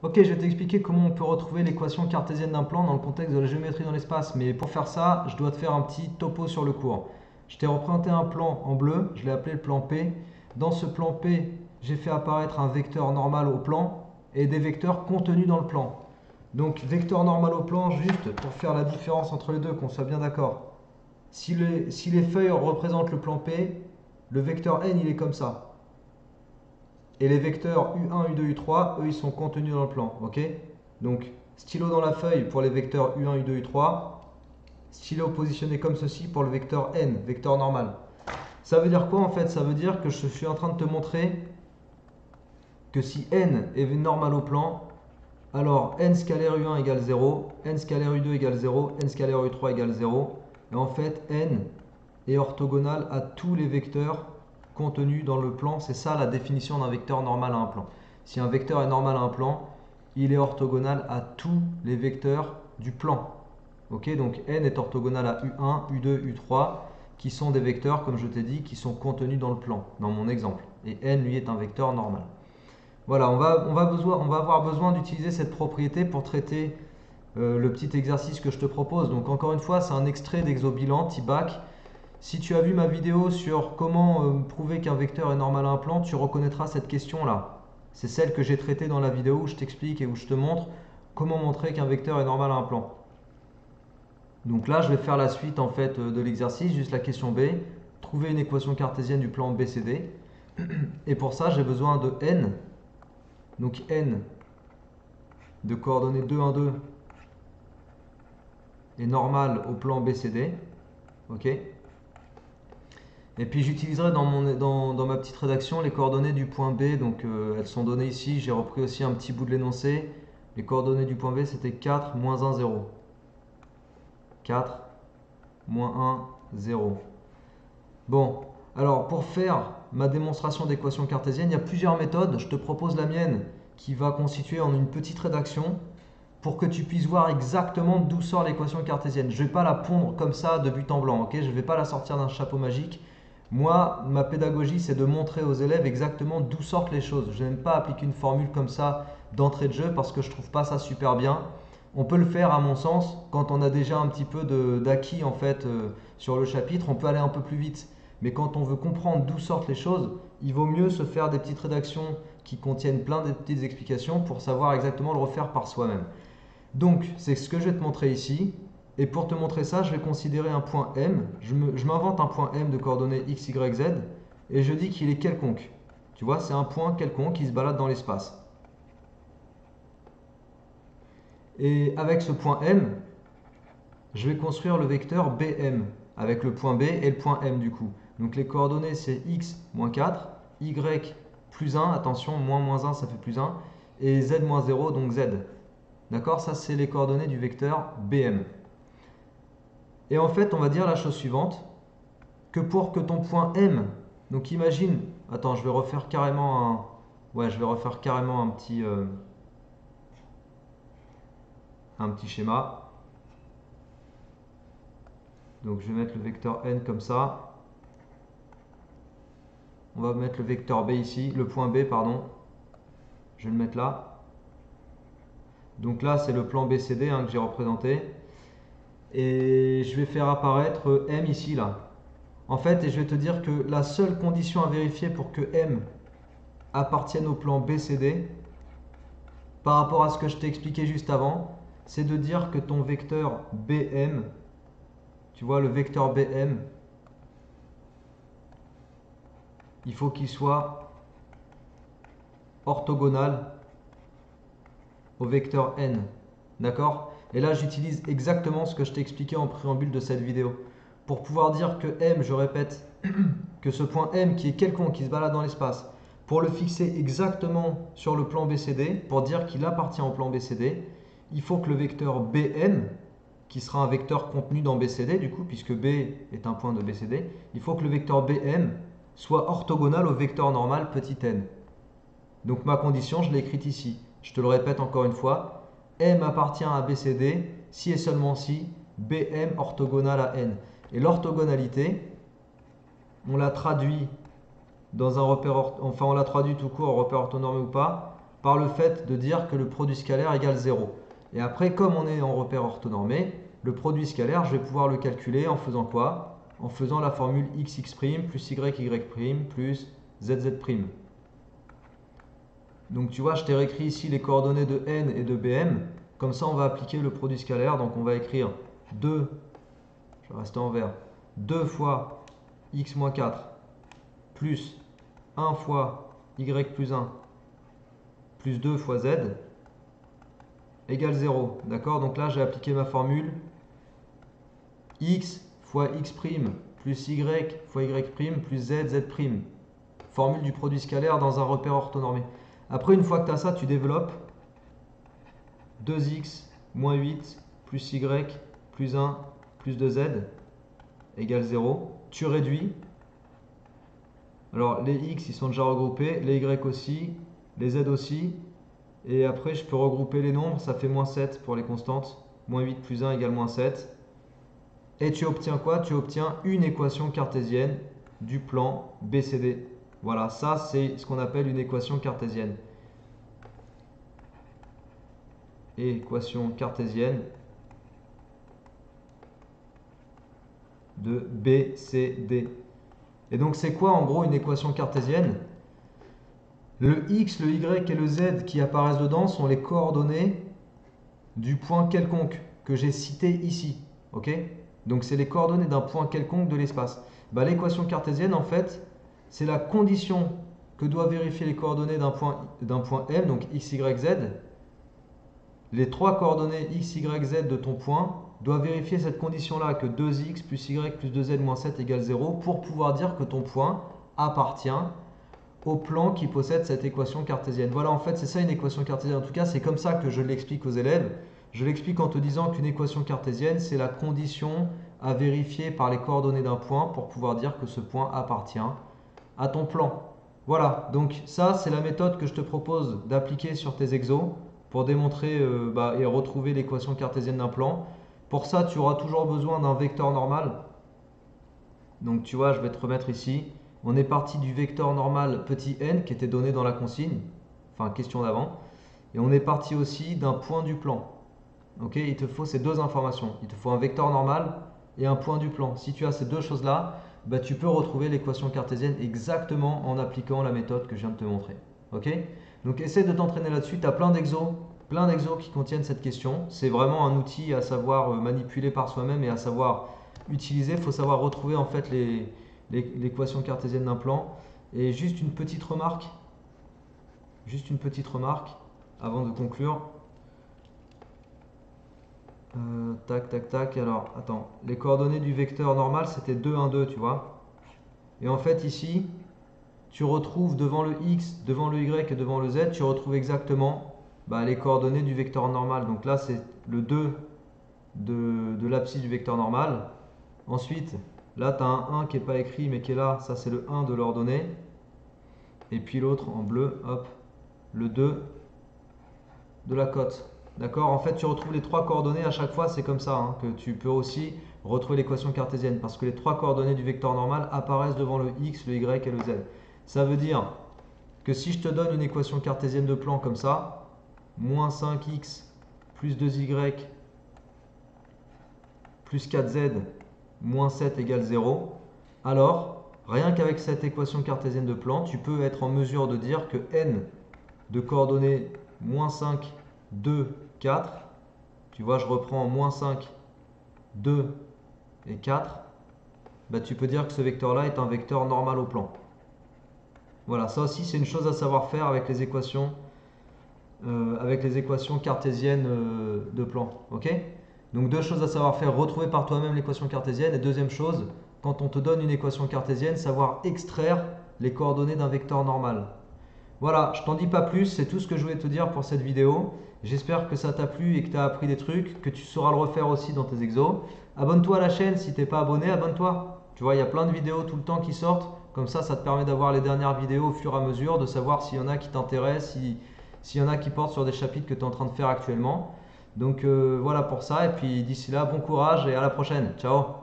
Ok, je vais t'expliquer comment on peut retrouver l'équation cartésienne d'un plan dans le contexte de la géométrie dans l'espace. Mais pour faire ça, je dois te faire un petit topo sur le cours. Je t'ai représenté un plan en bleu, je l'ai appelé le plan P. Dans ce plan P, j'ai fait apparaître un vecteur normal au plan et des vecteurs contenus dans le plan. Donc vecteur normal au plan, juste pour faire la différence entre les deux, qu'on soit bien d'accord. Si les feuilles représentent le plan P, le vecteur n il est comme ça. Et les vecteurs U1, U2, U3, eux, ils sont contenus dans le plan. Ok. Donc, stylo dans la feuille pour les vecteurs U1, U2, U3. Stylo positionné comme ceci pour le vecteur N, vecteur normal. Ça veut dire quoi en fait? Ça veut dire que je suis en train de te montrer que si N est normal au plan, alors N scalaire U1 égale 0, N scalaire U2 égale 0, N scalaire U3 égale 0. Et en fait, N est orthogonal à tous les vecteurs contenus dans le plan. C'est ça la définition d'un vecteur normal à un plan. Si un vecteur est normal à un plan, il est orthogonal à tous les vecteurs du plan. Ok, donc n est orthogonal à U1, U2, U3, qui sont des vecteurs, comme je t'ai dit, qui sont contenus dans le plan, dans mon exemple. Et n, lui, est un vecteur normal. Voilà, on va avoir besoin d'utiliser cette propriété pour traiter le petit exercice que je te propose. Donc encore une fois, c'est un extrait d'Exobilan, TIBAC. Si tu as vu ma vidéo sur comment prouver qu'un vecteur est normal à un plan, tu reconnaîtras cette question-là. C'est celle que j'ai traitée dans la vidéo où je t'explique et où je te montre comment montrer qu'un vecteur est normal à un plan. Donc là, je vais faire la suite en fait de l'exercice, juste la question B. Trouver une équation cartésienne du plan BCD. Et pour ça, j'ai besoin de n. Donc n de coordonnées 2, 1, 2 est normal au plan BCD. Ok. Et puis j'utiliserai dans ma petite rédaction les coordonnées du point B. Donc elles sont données ici. J'ai repris aussi un petit bout de l'énoncé. Les coordonnées du point B, c'était 4, moins 1, 0. 4, moins 1, 0. Bon, alors pour faire ma démonstration d'équation cartésienne, il y a plusieurs méthodes. Je te propose la mienne qui va constituer en une petite rédaction pour que tu puisses voir exactement d'où sort l'équation cartésienne. Je ne vais pas la pondre comme ça de but en blanc, ok? Je ne vais pas la sortir d'un chapeau magique. Moi, ma pédagogie, c'est de montrer aux élèves exactement d'où sortent les choses. Je n'aime pas appliquer une formule comme ça d'entrée de jeu parce que je ne trouve pas ça super bien. On peut le faire, à mon sens, quand on a déjà un petit peu d'acquis en fait sur le chapitre, on peut aller un peu plus vite. Mais quand on veut comprendre d'où sortent les choses, il vaut mieux se faire des petites rédactions qui contiennent plein de petites explications pour savoir exactement le refaire par soi-même. Donc, c'est ce que je vais te montrer ici. Et pour te montrer ça, je vais considérer un point M. Je m'invente un point M de coordonnées x, y, z. Et je dis qu'il est quelconque. Tu vois, c'est un point quelconque qui se balade dans l'espace. Et avec ce point M, je vais construire le vecteur BM. Avec le point B et le point M du coup. Donc les coordonnées, c'est x moins 4, y plus 1. Attention, moins 1, ça fait plus 1. Et z moins 0, donc z. D'accord? Ça, c'est les coordonnées du vecteur BM. Et en fait, on va dire la chose suivante, que pour que ton point M, donc imagine, attends, je vais refaire carrément un petit schéma. Donc je vais mettre le vecteur N comme ça. On va mettre le vecteur B ici, le point B, pardon. Je vais le mettre là. Donc là, c'est le plan BCD que j'ai représenté. Et je vais faire apparaître M ici, là. En fait, et je vais te dire que la seule condition à vérifier pour que M appartienne au plan BCD, par rapport à ce que je t'ai expliqué juste avant, c'est de dire que ton vecteur BM, tu vois le vecteur BM, il faut qu'il soit orthogonal au vecteur N. D'accord? Et là, j'utilise exactement ce que je t'ai expliqué en préambule de cette vidéo. Pour pouvoir dire que M, je répète, que ce point M qui est quelconque, qui se balade dans l'espace, pour le fixer exactement sur le plan BCD, pour dire qu'il appartient au plan BCD, il faut que le vecteur BM, qui sera un vecteur contenu dans BCD du coup, puisque B est un point de BCD, il faut que le vecteur BM soit orthogonal au vecteur normal petit n. Donc ma condition, je l'ai écrite ici. Je te le répète encore une fois, M appartient à BCD si et seulement si BM orthogonal à n. Et l'orthogonalité, on la traduit dans un repère, enfin on l'a traduit tout court en repère orthonormé ou pas, par le fait de dire que le produit scalaire égale 0. Et après, comme on est en repère orthonormé, le produit scalaire, je vais pouvoir le calculer en faisant quoi? En faisant la formule xx' plus yy' plus zz'. Donc tu vois, je t'ai réécrit ici les coordonnées de n et de bm. Comme ça, on va appliquer le produit scalaire. Donc on va écrire 2, je vais rester en vert, 2 fois x moins 4 plus 1 fois y plus 1 plus 2 fois z égale 0. D'accord? Donc là, j'ai appliqué ma formule x fois x' plus y fois y' plus z formule du produit scalaire dans un repère orthonormé. Après, une fois que tu as ça, tu développes 2x moins 8 plus y plus 1 plus 2z égale 0. Tu réduis. Alors, les x, ils sont déjà regroupés, les y aussi, les z aussi. Et après, je peux regrouper les nombres, ça fait moins 7 pour les constantes. Moins 8 plus 1 égale moins 7. Et tu obtiens quoi? Tu obtiens une équation cartésienne du plan BCD. Voilà, ça c'est ce qu'on appelle une équation cartésienne. Équation cartésienne de BCD. Et donc c'est quoi en gros une équation cartésienne? Le x, le y et le z qui apparaissent dedans sont les coordonnées du point quelconque que j'ai cité ici. Ok? Donc c'est les coordonnées d'un point quelconque de l'espace. Bah, l'équation cartésienne en fait, c'est la condition que doivent vérifier les coordonnées d'un point M, donc x, y, z. Les trois coordonnées x, y, z de ton point doivent vérifier cette condition-là, que 2x plus y plus 2z moins 7 égale 0, pour pouvoir dire que ton point appartient au plan qui possède cette équation cartésienne. Voilà, en fait, c'est ça une équation cartésienne. En tout cas, c'est comme ça que je l'explique aux élèves. Je l'explique en te disant qu'une équation cartésienne, c'est la condition à vérifier par les coordonnées d'un point pour pouvoir dire que ce point appartient à ton plan. Voilà, donc ça, c'est la méthode que je te propose d'appliquer sur tes exos pour démontrer et retrouver l'équation cartésienne d'un plan. Pour ça, tu auras toujours besoin d'un vecteur normal. Donc tu vois, je vais te remettre ici. On est parti du vecteur normal petit n qui était donné dans la consigne, enfin question d'avant. Et on est parti aussi d'un point du plan. Ok, il te faut ces deux informations. Il te faut un vecteur normal et un point du plan. Si tu as ces deux choses-là, bah, tu peux retrouver l'équation cartésienne exactement en appliquant la méthode que je viens de te montrer. Ok? Donc essaie de t'entraîner là-dessus. Tu as plein d'exos qui contiennent cette question. C'est vraiment un outil à savoir manipuler par soi-même et à savoir utiliser. Il faut savoir retrouver en fait l'équation cartésienne d'un plan. Et juste une petite remarque avant de conclure. Tac, tac, tac. Alors, attends. Les coordonnées du vecteur normal, c'était 2, 1, 2, tu vois. Et en fait, ici, tu retrouves devant le x, devant le y et devant le z, tu retrouves exactement les coordonnées du vecteur normal. Donc là, c'est le 2 de l'abscisse du vecteur normal. Ensuite, là, tu as un 1 qui n'est pas écrit, mais qui est là. Ça, c'est le 1 de l'ordonnée. Et puis l'autre, en bleu, hop, le 2 de la cote. D'accord? En fait, tu retrouves les trois coordonnées à chaque fois, c'est comme ça hein, que tu peux aussi retrouver l'équation cartésienne parce que les trois coordonnées du vecteur normal apparaissent devant le x, le y et le z. Ça veut dire que si je te donne une équation cartésienne de plan comme ça, moins 5x plus 2y plus 4z moins 7 égale 0, alors rien qu'avec cette équation cartésienne de plan, tu peux être en mesure de dire que n de coordonnées moins 5, 2, 4, tu vois, je reprends moins 5, 2 et 4, tu peux dire que ce vecteur-là est un vecteur normal au plan. Voilà, ça aussi c'est une chose à savoir faire avec les équations cartésiennes de plan. Ok? Donc deux choses à savoir faire, retrouver par toi-même l'équation cartésienne. Et deuxième chose, quand on te donne une équation cartésienne, savoir extraire les coordonnées d'un vecteur normal. Voilà, je t'en dis pas plus, c'est tout ce que je voulais te dire pour cette vidéo. J'espère que ça t'a plu et que tu as appris des trucs, que tu sauras le refaire aussi dans tes exos. Abonne-toi à la chaîne, si tu n'es pas abonné, abonne-toi. Tu vois, il y a plein de vidéos tout le temps qui sortent. Comme ça te permet d'avoir les dernières vidéos au fur et à mesure, de savoir s'il y en a qui t'intéressent, s'il y en a qui portent sur des chapitres que tu es en train de faire actuellement. Donc voilà pour ça, et puis d'ici là, bon courage et à la prochaine. Ciao!